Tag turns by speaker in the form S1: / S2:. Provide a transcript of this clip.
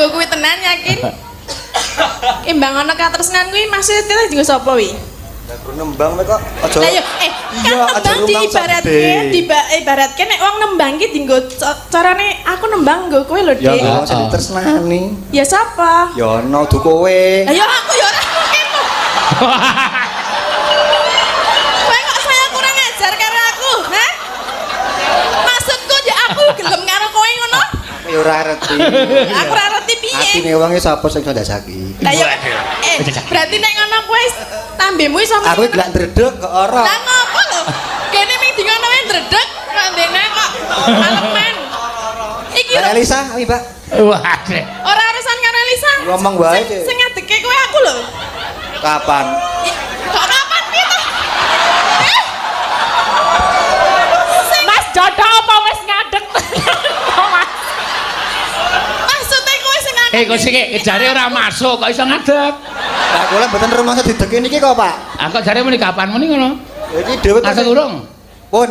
S1: nggo kuwi tenan yakin. Imbang ana katresnan kuwi maksudnya dienggo sapa wi?
S2: Lah guru nembang kok aja.
S1: Lah yo kan nembang diibaratke nek wong nembang ki dienggo carane aku nembang nggo kowe lho, Dik.
S2: Ya sing tresnani.
S1: Ya sapa?
S2: Ya ono du kowe.
S1: Lah ya aku ya ora kemu. Kowe kok saya kurang ajar karo aku, ha? Maksudku ya aku gelem karo kowe ngono?
S2: Ya ora ngerti.
S1: Aku ora ngerti piye.
S2: Atine wong iki sapa sing ndasaki?
S1: Lah ya berarti nek ngono kowe tambemu iso.
S2: Aku gelak ndredeg kok ora.
S1: Lah ngopo lho? Kene ming dingono wae ndredeg, kandene kok malemen. Iki lho.
S2: Elisa, ayo, Mbak.
S3: Waduh.
S1: Ora urusan karo Elisa.
S2: Ngomong wae, Cik.
S1: Sing ngadeke kowe aku lho.
S2: Kapan?
S1: Kok kapan piye to?
S4: Mas jodoh apa wis ngadeg? Mas.
S1: Maksudnya kowe sing ngadeke.
S3: Kok sik jare ora masuk kok iso ngadeg.
S2: Lah kula mboten rumangsa dideki niki kok, Pak.
S3: Ah kok jare muni kapan muni ngono?
S2: Iki dhewe
S3: Asa urung?
S2: pun.